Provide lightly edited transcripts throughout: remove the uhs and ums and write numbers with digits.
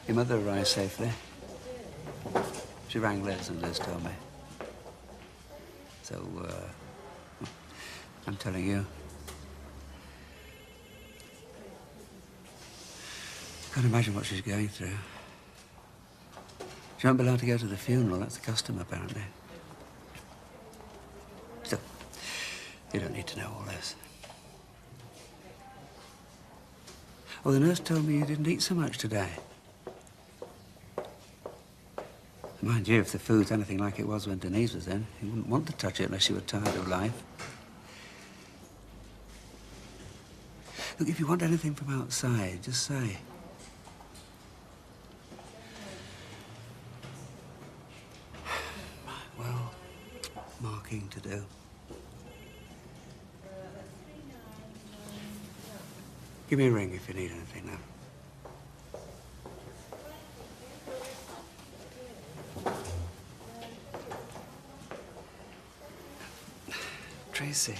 Your mother arrived safely. She rang Liz and Liz told me. So, I'm telling you. Can't imagine what she's going through. She won't be allowed to go to the funeral. That's the custom, apparently. Still, you don't need to know all this. Oh, the nurse told me you didn't eat so much today. Mind you, if the food's anything like it was when Denise was in, you wouldn't want to touch it unless you were tired of life. Look, if you want anything from outside, just say. Well, marking to do. Give me a ring if you need anything now. Tracy,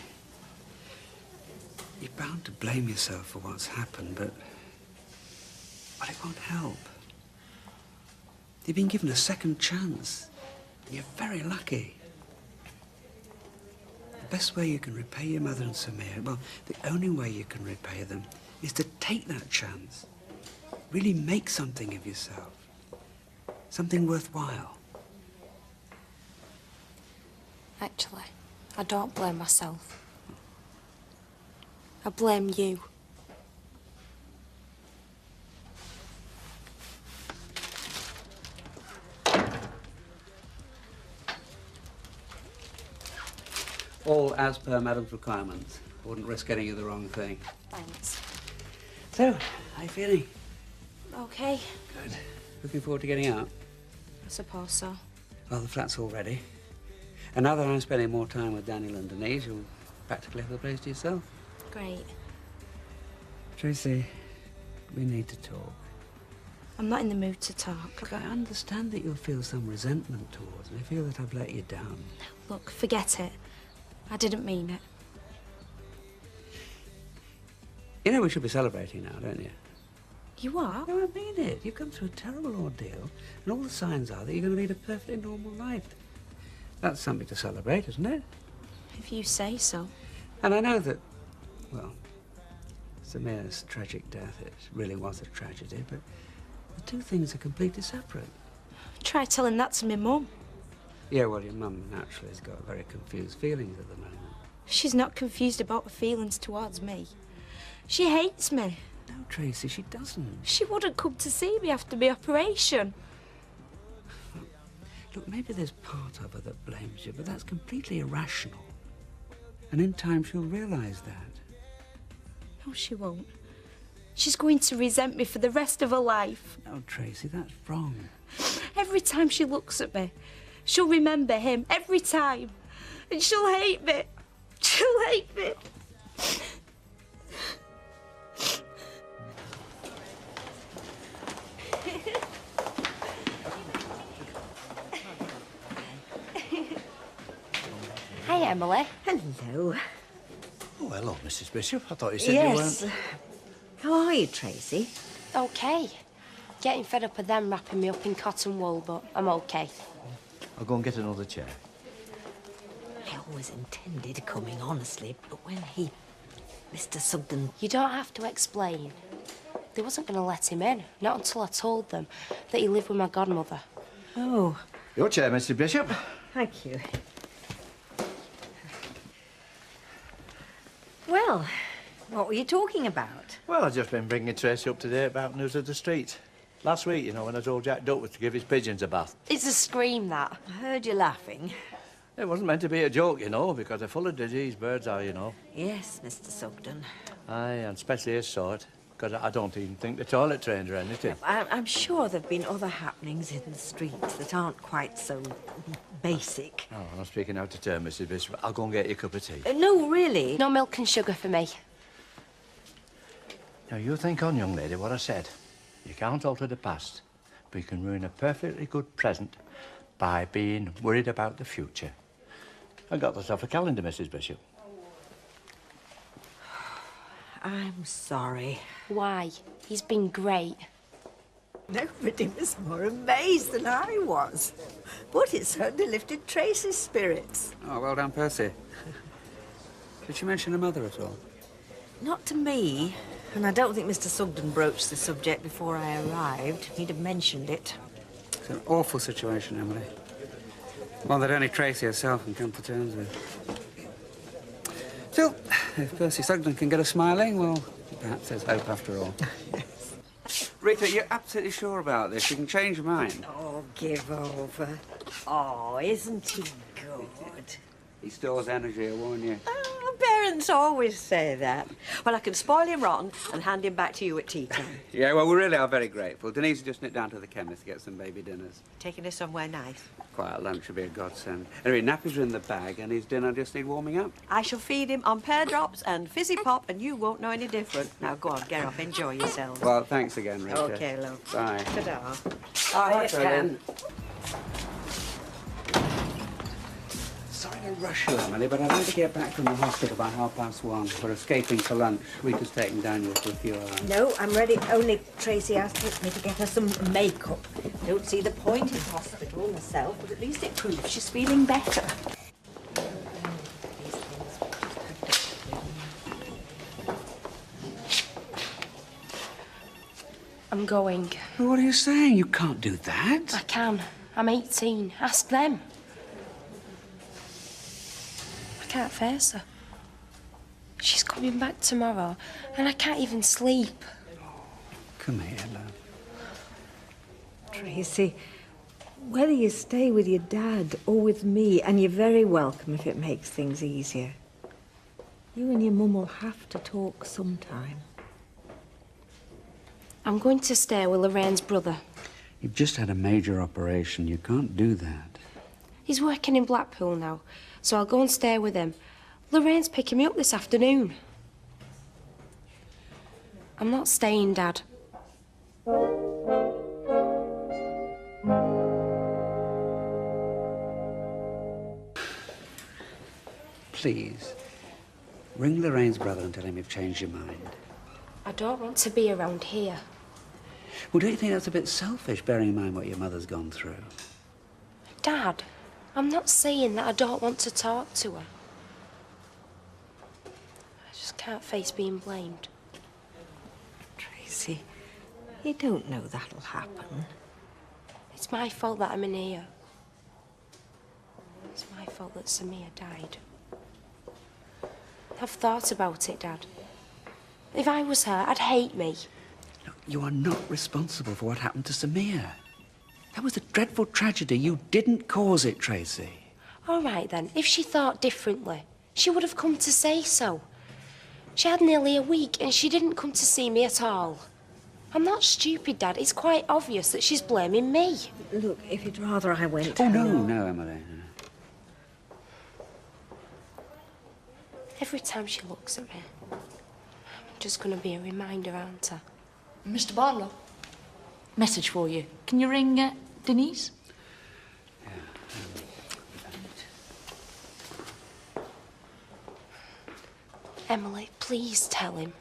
you're bound to blame yourself for what's happened, but it won't help. You've been given a second chance. You're very lucky. The best way you can repay your mother and Samir, well, the only way you can repay them is to take that chance. Really make something of yourself. Something worthwhile. Actually, I don't blame myself. I blame you. All as per Madam's requirements. I wouldn't risk getting you the wrong thing. Thanks. So, how you feeling? Okay. Good. Looking forward to getting out? I suppose so. Well, the flat's all ready. And now that I'm spending more time with Daniel and Denise, you'll practically have the place to yourself. Great. Tracy, we need to talk. I'm not in the mood to talk. Look, I understand that you'll feel some resentment towards me. I feel that I've let you down. Look, forget it. I didn't mean it. You know we should be celebrating now, don't you? You are? No, I mean it. You've come through a terrible ordeal, and all the signs are that you're going to lead a perfectly normal life. That's something to celebrate, isn't it? If you say so. And I know that, well, Samir's tragic death, it really was a tragedy, but the two things are completely separate. Try telling that to my mum. Yeah, well, your mum naturally has got very confused feelings at the moment. She's not confused about her feelings towards me. She hates me. No, Tracy, she doesn't. She wouldn't come to see me after my operation. Look, maybe there's part of her that blames you, but that's completely irrational. And in time, she'll realise that. No, she won't. She's going to resent me for the rest of her life. No, Tracy, that's wrong. Every time she looks at me, she'll remember him. Every time. And she'll hate me. She'll hate me. Hi, Emily. Hello. Oh, hello, Mrs. Bishop. I thought you said you weren't... How are you, Tracy? Okay. Getting fed up of them wrapping me up in cotton wool, but I'm okay. I'll go and get another chair. I always intended coming, honestly, but when Mr. Sugden... You don't have to explain. They wasn't going to let him in, not until I told them that he lived with my godmother. Oh. Your chair, Mr. Bishop. Thank you. Well, what were you talking about? Well, I've just been bringing Tracy up to date about news of the street. Last week, you know, when I told Jack Duckworth to give his pigeons a bath. It's a scream, that. I heard you laughing. It wasn't meant to be a joke, you know, because they're full of disease, birds are, you know. Yes, Mr. Sugden. Aye, and especially his sort, because I don't even think the toilet trained or anything. I'm sure there have been other happenings in the streets that aren't quite so basic. Oh, I'm speaking out of turn, Mrs. Bishop. I'll go and get you a cup of tea. No, really. No milk and sugar for me. Now, you think on, young lady, what I said. You can't alter the past, but you can ruin a perfectly good present by being worried about the future. I got this off a calendar, Mrs. Bishop. I'm sorry. Why? He's been great. Nobody was more amazed than I was. But it certainly lifted Tracy's spirits. Oh, well done, Percy. Did she mention her mother at all? Not to me. And I don't think Mr. Sugden broached the subject before I arrived. He'd have mentioned it. It's an awful situation, Emily. One that only Tracy herself can come to terms with. Still, if Percy Sugden can get her smiling, well, perhaps there's hope after all. Rita, you're absolutely sure about this? You can change your mind. Oh, give over. Oh, isn't he good? He stores energy, I warn you. Oh, parents always say that. Well, I can spoil him rotten and hand him back to you at tea time. Yeah, well, we really are very grateful. Denise just nipped down to the chemist to get some baby dinners. Taking us somewhere nice. Quiet lunch would be a godsend. Anyway, nappies are in the bag and his dinner just need warming up. I shall feed him on pear drops and fizzy pop, and you won't know any different. Now, go on, get off, enjoy yourselves. Well, thanks again, Rita. OK, love. Bye. Ta-da. Bye, Ken. Sorry to rush you, Emily, but I'd like to get back from the hospital by 1:30. We're escaping for lunch. Rita's taking Daniel for a few hours. No, I'm ready. Only Tracy asked me to get her some makeup. Don't see the point in hospital myself, but at least it proves she's feeling better. I'm going. Well, what are you saying? You can't do that. I can. I'm 18. Ask them. I can't face her. She's coming back tomorrow, and I can't even sleep. Come here, love. Tracy, whether you stay with your dad or with me, and you're very welcome if it makes things easier, you and your mum will have to talk sometime. I'm going to stay with Lorraine's brother. You've just had a major operation. You can't do that. He's working in Blackpool now, so I'll go and stay with him. Lorraine's picking me up this afternoon. I'm not staying, Dad. Please, ring Lorraine's brother and tell him you've changed your mind. I don't want to be around here. Well, don't you think that's a bit selfish, bearing in mind what your mother's gone through? Dad, I'm not saying that I don't want to talk to her. I just can't face being blamed. Tracy, you don't know that'll happen. It's my fault that I'm in here. It's my fault that Samir died. I've thought about it, Dad. If I was her, I'd hate me. Look, you are not responsible for what happened to Samir. That was a dreadful tragedy. You didn't cause it, Tracy. All right, then. If she thought differently, she would have come to say so. She had nearly a week and she didn't come to see me at all. I'm not stupid, Dad. It's quite obvious that she's blaming me. Look, if you'd rather I went... Oh, no, Emily. Every time she looks at me, I'm just going to be a reminder, aren't I? Mr. Barlow, message for you. Can you ring Denise? Emily, please tell him.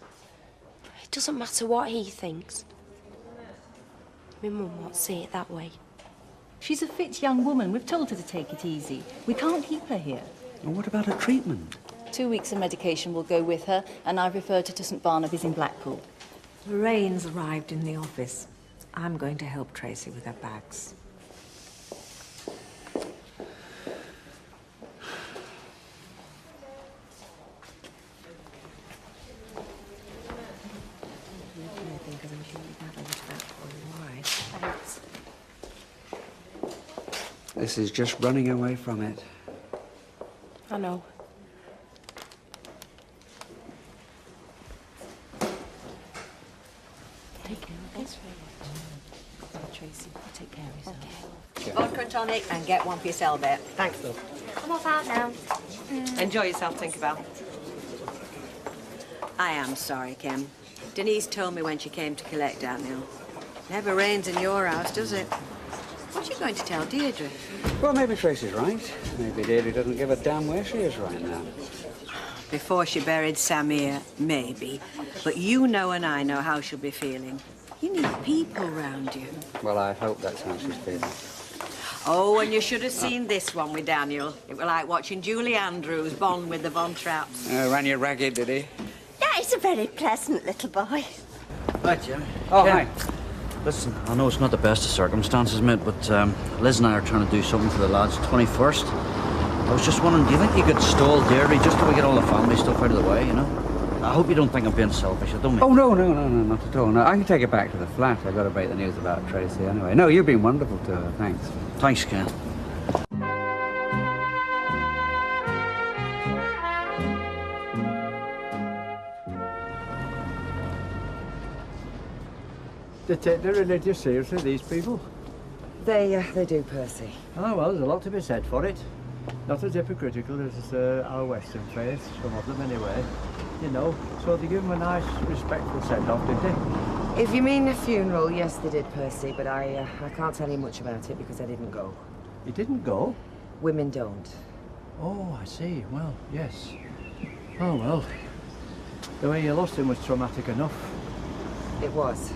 It doesn't matter what he thinks. My mum won't see it that way. She's a fit young woman. We've told her to take it easy. We can't keep her here. Well, what about her treatment? 2 weeks of medication will go with her, and I've referred her to St Barnabas in Blackpool. Lorraine's arrived in the office. I'm going to help Tracy with her bags. This is just running away from it. I know. Take care, okay? Tracy, take care of yourself. Okay. Vodka and tonic, and get one for yourself there. Thanks, love. I'm off out now. Enjoy yourself, Tinkerbell. I am sorry, Kim. Denise told me when she came to collect Daniel. Never rains in your house, does it? What are you going to tell Deirdre? Well, maybe Tracy's right. Maybe Deirdre doesn't give a damn where she is right now. Before she buried Samir, maybe. But you know and I know how she'll be feeling. You need people round you. Well, I hope that's how she's feeling. Oh, and you should have seen this one with Daniel. It was like watching Julie Andrews bond with the Von Trapps. Ran you ragged, did he? Yeah, he's a very pleasant little boy. Hi, Jim. Oh, Ken. hi. Listen, I know it's not the best of circumstances, mate, but Liz and I are trying to do something for the lads' 21st. I was just wondering, do you think you could stall Deirdre just till we get all the family stuff out of the way, you know? I hope you don't think I'm being selfish. I don't mean... Oh, no, not at all. No, I can take it back to the flat. I got to break the news about Tracy anyway. No, you've been wonderful to her. Thanks. Thanks, Ken. They take their religious seriously, these people. They do, Percy. Oh, well, there's a lot to be said for it. Not as hypocritical as our Western faiths, some of them anyway. You know, so they give them a nice, respectful send-off, did they? If you mean a funeral, yes, they did, Percy, but I can't tell you much about it because I didn't go. You didn't go? Women don't. Oh, I see. Well, yes. Oh, well. The way you lost him was traumatic enough. It was.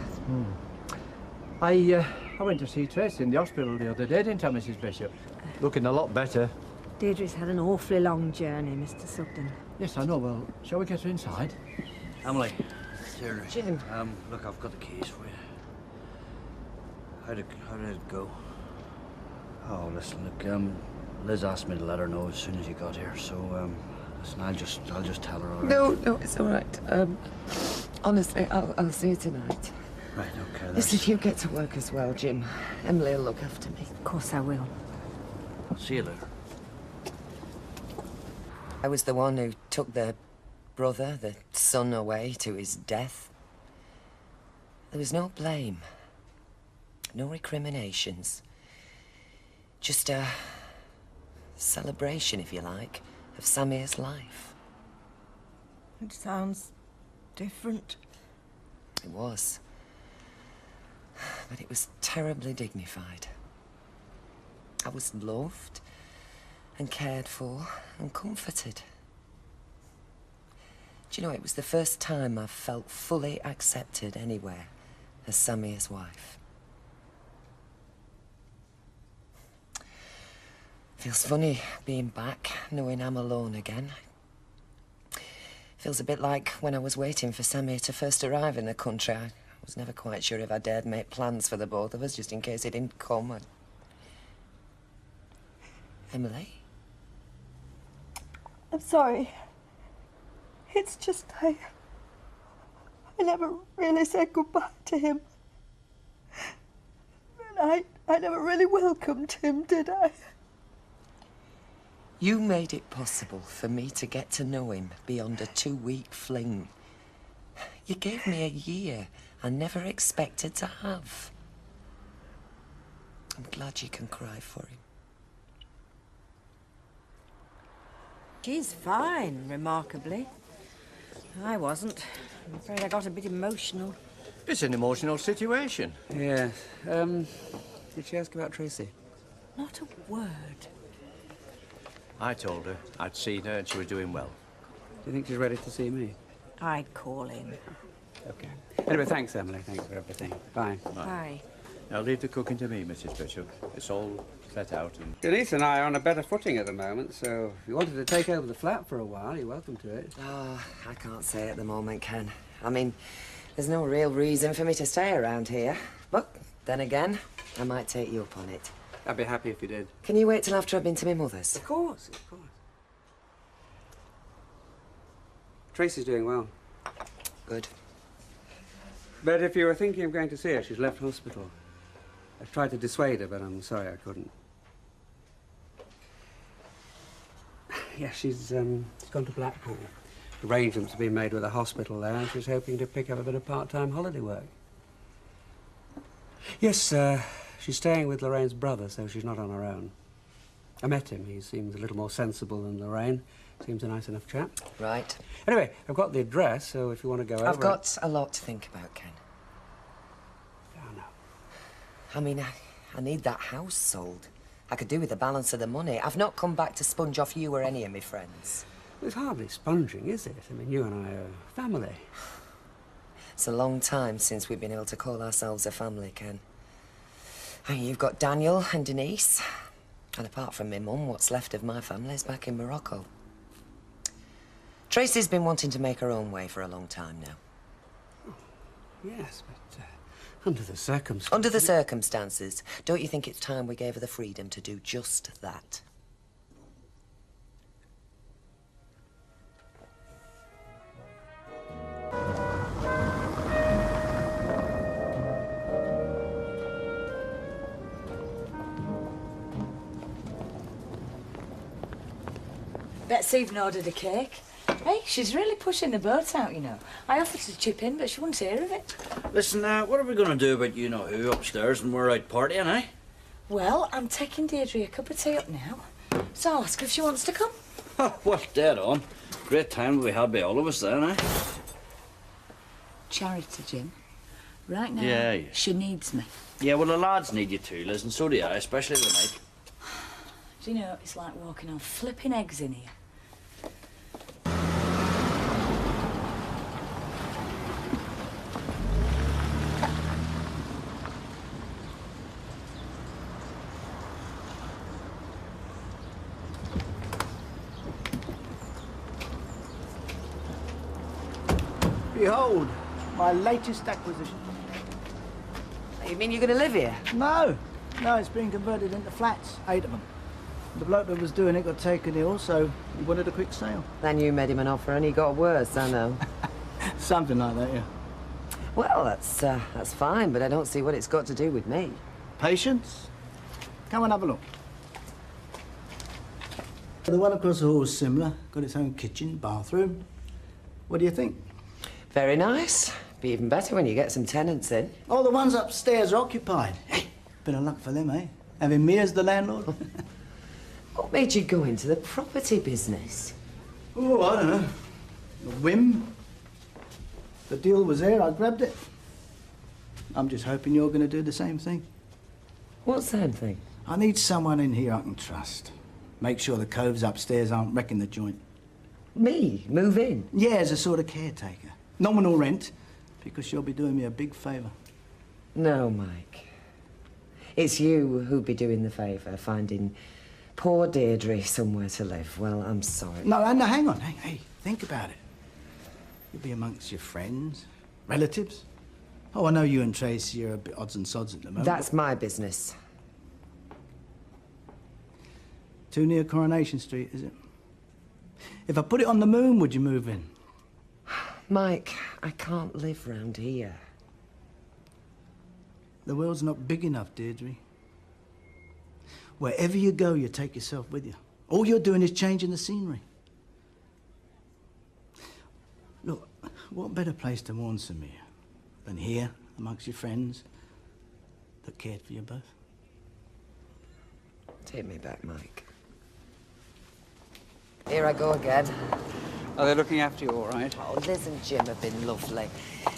I went to see Tracy in the hospital the other day, didn't I, Mrs. Bishop? Looking a lot better. Deirdre's had an awfully long journey, Mr. Sugden. Yes, I know. Well, shall we get her inside? Emily. Deirdre. Jim. Look, I've got the keys for you. How did it go? Oh, listen, look, Liz asked me to let her know as soon as you got here, so, listen, I'll just tell her, all right? No, it's all right. Honestly, I'll see you tonight. Right, okay, Listen, you get to work as well, Jim. Emily will look after me. Of course I will. See you later. I was the one who took their brother, the son, away to his death. There was no blame. No recriminations. Just a celebration, if you like, of Samir's life. It sounds different. It was. But it was terribly dignified. I was loved and cared for and comforted. Do you know, it was the first time I've felt fully accepted anywhere as Samir's wife. Feels funny being back, knowing I'm alone again. Feels a bit like when I was waiting for Samir to first arrive in the country. I was never quite sure if I dared make plans for the both of us, just in case he didn't come. Emily? I'm sorry. It's just I never really said goodbye to him. And I never really welcomed him, did I? You made it possible for me to get to know him beyond a 2-week fling. You gave me a year I never expected to have. I'm glad you can cry for him. She's fine, remarkably. I wasn't. I'm afraid I got a bit emotional. It's an emotional situation. Yes. Did she ask about Tracy? Not a word. I told her I'd seen her and she was doing well. Do you think she's ready to see me? I'd call him. Okay. Anyway, thanks, Emily. Thanks for everything. Bye. Bye. Now leave the cooking to me, Mrs. Bishop. It's all set out and... Denise and I are on a better footing at the moment, so if you wanted to take over the flat for a while, you're welcome to it. Oh, I can't say at the moment, Ken. I mean, there's no real reason for me to stay around here. But then again, I might take you up on it. I'd be happy if you did. Can you wait till after I've been to my mother's? Of course, of course. Tracy's doing well. Good. But if you were thinking of going to see her, she's left hospital. I've tried to dissuade her, but I'm sorry I couldn't. Yeah, she's gone to Blackpool. Arrangements have been made with a hospital there, and she's hoping to pick up a bit of part-time holiday work. Yes, she's staying with Lorraine's brother, so she's not on her own. I met him. He seems a little more sensible than Lorraine. Seems a nice enough chap. Right. Anyway, I've got the address, so if you want to go over... I've got a lot to think about, Ken. Oh, no. I mean, I need that house sold. I could do with the balance of the money. I've not come back to sponge off you or any of my friends. It's hardly sponging, is it? I mean, you and I are family. It's a long time since we've been able to call ourselves a family, Ken. I mean, you've got Daniel and Denise. And apart from my mum, what's left of my family's back in Morocco. Tracy's been wanting to make her own way for a long time now. Yes, but under the circumstances... Under the circumstances, don't you think it's time we gave her the freedom to do just that? Bet's even ordered a cake. Hey, she's really pushing the boat out, you know. I offered to chip in, but she wouldn't hear of it. Listen, what are we going to do about you-know-who upstairs when we're out partying, eh? Well, I'm taking Deirdre a cup of tea up now, so I'll ask her if she wants to come. Well, dead on. Great time we had by all of us then, eh? Charity, Jim. Right now, Yeah. she needs me. Yeah, well, the lads need you too, Liz, and so do I, especially tonight. Do you know, it's like walking on flipping eggs in here. Behold, my latest acquisition. You mean you're going to live here? No, it's been converted into flats, 8 of them. The bloke that was doing it got taken ill, so he wanted a quick sale. Then you made him an offer and he got worse, I know. Something like that, yeah. Well, that's fine, but I don't see what it's got to do with me. Patience? Come and have a look. The one across the hall is similar. Got its own kitchen, bathroom. What do you think? Very nice. Be even better when you get some tenants in. Oh, the ones upstairs are occupied. Hey, bit of luck for them, eh? Having me as the landlord. What made you go into the property business? Oh, I don't know. A whim. The deal was there, I grabbed it. I'm just hoping you're going to do the same thing. What same thing? I need someone in here I can trust. Make sure the coves upstairs aren't wrecking the joint. Me? Move in? Yeah, as a sort of caretaker. Nominal rent, because you'll be doing me a big favour. No, Mike. It's you who'd be doing the favour, finding poor Deirdre somewhere to live. Well, I'm sorry. No, hang on. Hey, think about it. You'll be amongst your friends, relatives. Oh, I know you and Tracy are a bit odds and sods at the moment. That's my business. Too near Coronation Street, is it? If I put it on the moon, would you move in? Mike, I can't live round here. The world's not big enough, Deirdre. Wherever you go, you take yourself with you. All you're doing is changing the scenery. Look, what better place to mourn Samir than here, amongst your friends that cared for you both? Take me back, Mike. Here I go again. Are they looking after you all right? Oh, Liz and Jim have been lovely.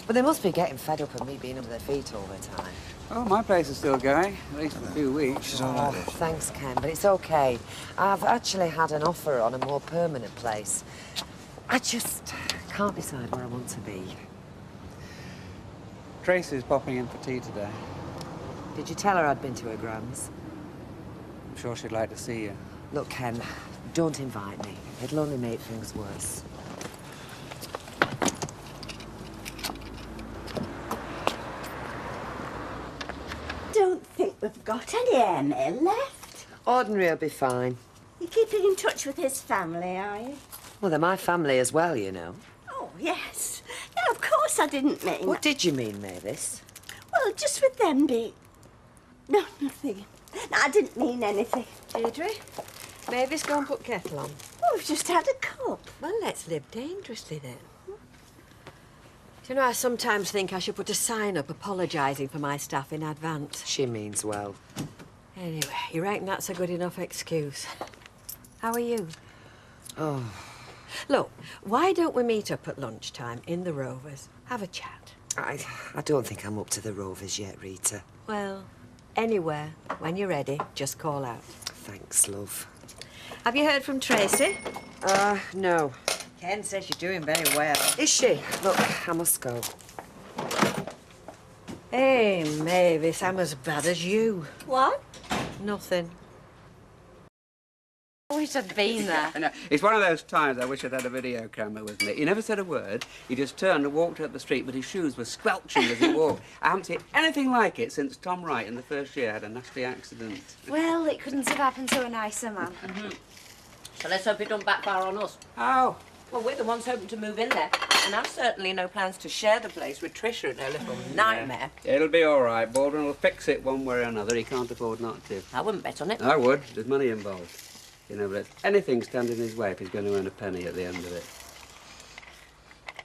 But they must be getting fed up of me being under their feet all the time. Oh, my place is still going, at least for a few weeks. Oh, thanks, Ken, but it's okay. I've actually had an offer on a more permanent place. I just can't decide where I want to be. Tracy's popping in for tea today. Did you tell her I'd been to her grand's? I'm sure she'd like to see you. Look, Ken, don't invite me. It'll only make things worse. Don't think we've got any Emil left. Ordinary will be fine. You're keeping in touch with his family, are you? Well, they're my family as well, you know. Oh, yes. No, of course I didn't mean... What did you mean, Mavis? Well, just with them being... No, nothing. No, I didn't mean anything. Deirdre, Mavis, go and put kettle on. Oh, we've just had a cup. Well, let's live dangerously then. Do you know, I sometimes think I should put a sign up apologising for my staff in advance. She means well. Anyway, you reckon that's a good enough excuse? How are you? Oh. Look, why don't we meet up at lunchtime in the Rovers? Have a chat. I don't think I'm up to the Rovers yet, Rita. Well, anywhere, when you're ready, just call out. Thanks, love. Have you heard from Tracy? No. Ken says she's doing very well. Is she? Look, I must go. Hey, Mavis, I'm as bad as you. What? Nothing. I wish I'd been there. I know. It's one of those times I wish I'd had a video camera with me. He never said a word. He just turned and walked up the street, but his shoes were squelching as he walked. I haven't seen anything like it since Tom Wright in the first year had a nasty accident. Well, it couldn't have happened to a nicer man. So let's hope it don't backfire on us. Oh, well, we're the ones hoping to move in there. And I've certainly no plans to share the place with Tricia and her little nightmare. It'll be all right. Baldwin will fix it one way or another. He can't afford not to. I wouldn't bet on it. I would. There's money involved. You know, but anything standing in his way if he's going to earn a penny at the end of it.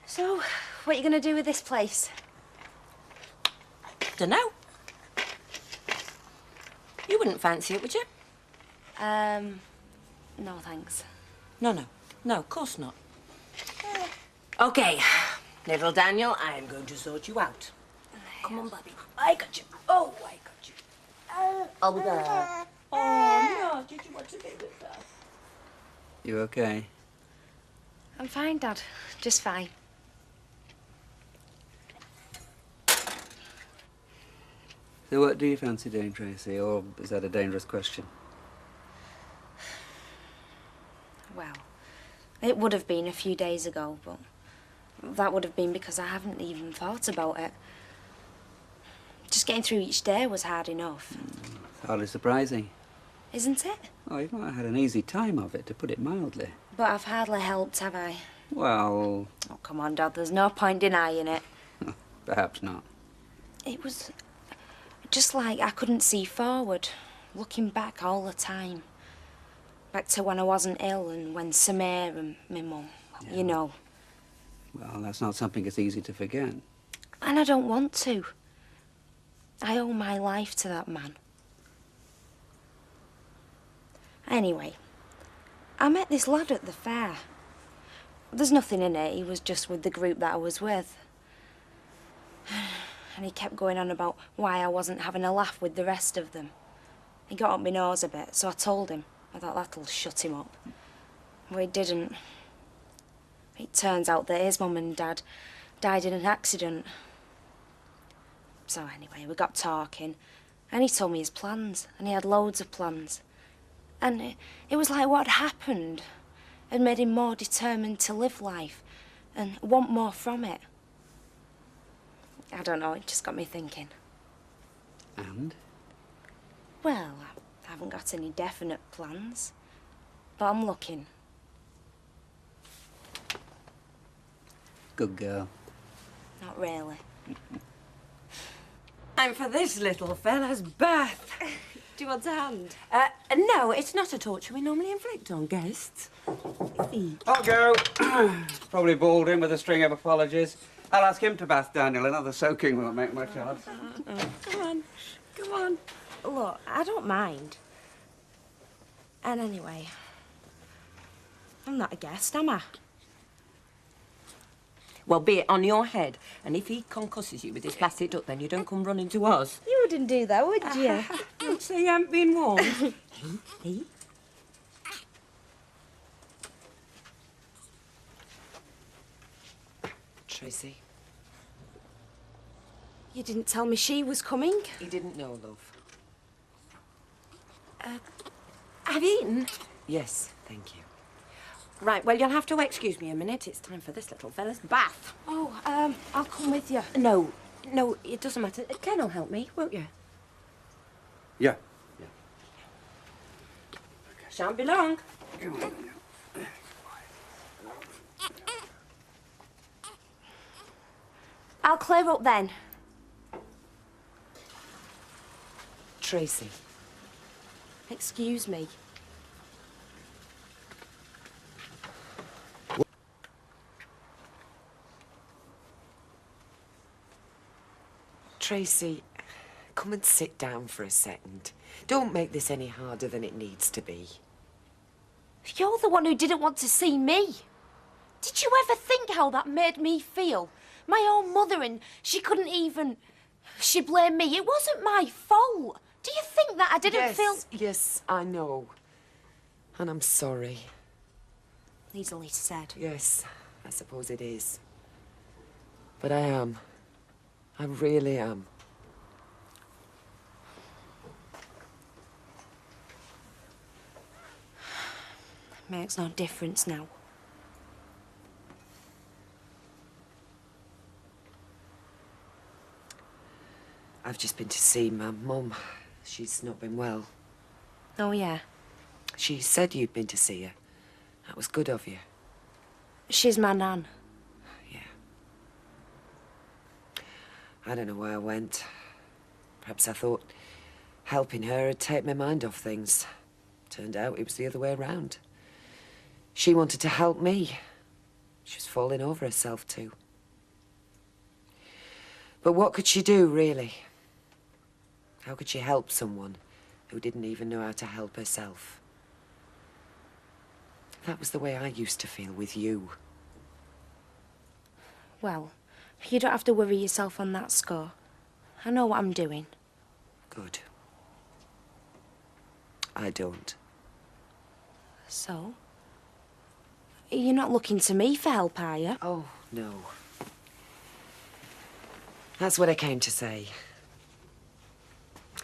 So, what are you going to do with this place? Dunno. You wouldn't fancy it, would you? No, thanks. No, of course not. Okay, little Daniel, I am going to sort you out. Come on, Bobby. I got you. Oh, I got you. I'll be there. Oh, no, did you want to be with us? You okay? I'm fine, Dad. Just fine. So what do you fancy doing, Tracy? Or is that a dangerous question? Well, it would have been a few days ago, but that would have been because I haven't even thought about it. Just getting through each day was hard enough. It's hardly surprising. Isn't it? Oh, you've not had an easy time of it, to put it mildly. But I've hardly helped, have I? Well... Oh, come on, Dad. There's no point denying it. Perhaps not. It was just like I couldn't see forward, looking back all the time. Back to when I wasn't ill and when Samir and my mum, you know. Well, that's not something it's easy to forget. And I don't want to. I owe my life to that man. Anyway, I met this lad at the fair. There's nothing in it, he was just with the group that I was with. And he kept going on about why I wasn't having a laugh with the rest of them. He got up my nose a bit, so I told him. I thought that'll shut him up. Well, he didn't. It turns out that his mum and dad died in an accident. So anyway, we got talking, and he told me his plans, and he had loads of plans. And it was like what had happened had made him more determined to live life and want more from it. I don't know, it just got me thinking. And? Well, I haven't got any definite plans, but I'm looking. Good girl. Not really. I'm for this little fella's birth. Do you want a hand? No, it's not a torture we normally inflict on guests. I'll go. Probably bawled in with a string of apologies. I'll ask him to bath Daniel. Another soaking won't make much odds. Come on, come on. Look, I don't mind. And anyway, I'm not a guest, am I? Well, be it on your head. And if he concusses you with his plastic duck, then you don't come running to us. You wouldn't do that, would you? Don't say you haven't been warned. Hey? Tracy. You didn't tell me she was coming. He didn't know, love. Have you eaten? Yes, thank you. Right, well, you'll have to excuse me a minute. It's time for this little fella's bath. Oh, I'll come with you. No, it doesn't matter. Ken will help me, won't you? Yeah. Shan't be long. I'll clear up then. Tracy. Excuse me. Tracy, come and sit down for a second. Don't make this any harder than it needs to be. You're the one who didn't want to see me. Did you ever think how that made me feel? My own mother, and she couldn't even... She blamed me. It wasn't my fault. Do you think that I didn't feel... Yes, I know. And I'm sorry. Easily said. Yes, I suppose it is. But I am. I really am. Makes no difference now. I've just been to see my mum. She's not been well. Oh, yeah. She said you'd been to see her. That was good of you. She's my nan. I don't know where I went. Perhaps I thought helping her would take my mind off things. Turned out it was the other way around. She wanted to help me. She was falling over herself too. But what could she do, really? How could she help someone who didn't even know how to help herself? That was the way I used to feel with you. Well, you don't have to worry yourself on that score. I know what I'm doing. Good. I don't. So? You're not looking to me for help, are you? Oh, no. That's what I came to say.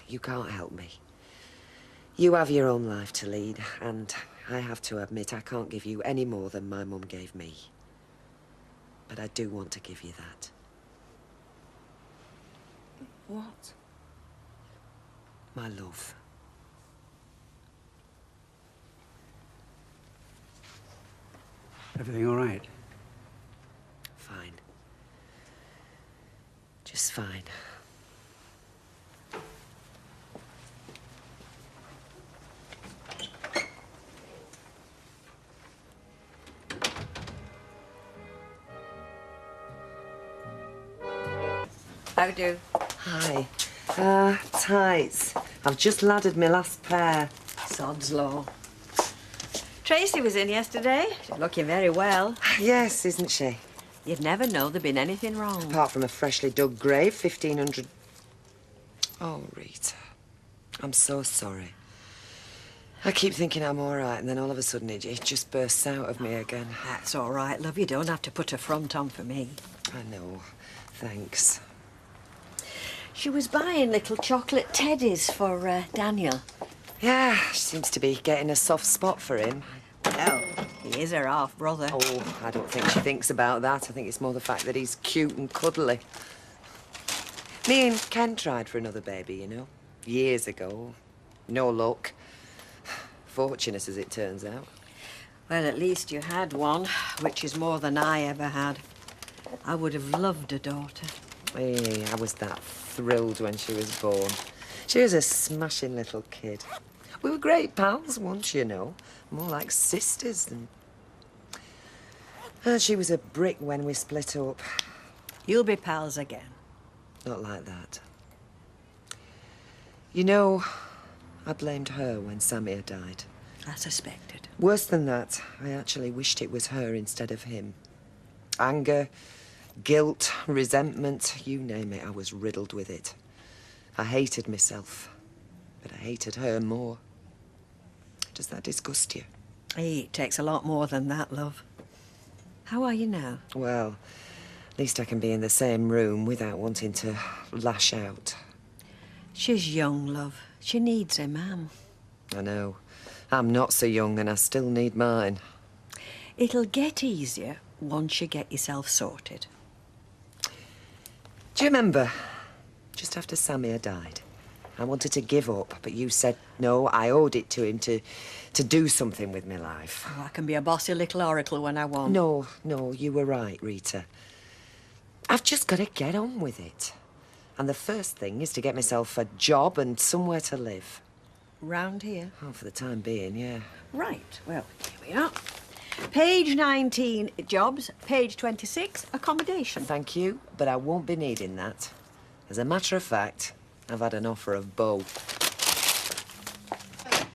You can't help me. You have your own life to lead, and I have to admit I can't give you any more than my mum gave me. But I do want to give you that. What? My love. Everything all right? Fine. Just fine. How do? Hi. Tights. I've just laddered my last pair. Sod's law. Tracy was in yesterday. She's looking very well. Yes, isn't she? You'd never know there'd been anything wrong. Apart from a freshly dug grave, 1,500... Oh, Rita. I'm so sorry. I keep thinking I'm all right, and then all of a sudden it just bursts out of me again. That's all right, love. You don't have to put a front on for me. I know. Thanks. She was buying little chocolate teddies for Daniel. Yeah, she seems to be getting a soft spot for him. Oh, he is her half-brother. Oh, I don't think she thinks about that. I think it's more the fact that he's cute and cuddly. Me and Ken tried for another baby, you know, years ago. No luck. Fortunate, as it turns out. Well, at least you had one, which is more than I ever had. I would have loved a daughter. Hey, I was that thrilled when she was born. She was a smashing little kid. We were great pals once, you know. More like sisters than... And she was a brick when we split up. You'll be pals again. Not like that. You know, I blamed her when Samir died. I suspected. Worse than that, I actually wished it was her instead of him. Anger, guilt, resentment, you name it, I was riddled with it. I hated myself, but I hated her more. Does that disgust you? Hey, it takes a lot more than that, love. How are you now? Well, at least I can be in the same room without wanting to lash out. She's young, love. She needs a man. I know. I'm not so young and I still need mine. It'll get easier once you get yourself sorted. Do you remember, just after Samir died, I wanted to give up, but you said, no, I owed it to him to do something with my life. Oh, I can be a bossy little oracle when I want. No, you were right, Rita. I've just got to get on with it. And the first thing is to get myself a job and somewhere to live. Round here? Oh, for the time being, yeah. Right, well, here we are. Page 19, jobs. Page 26, accommodation. Thank you, but I won't be needing that. As a matter of fact, I've had an offer of both.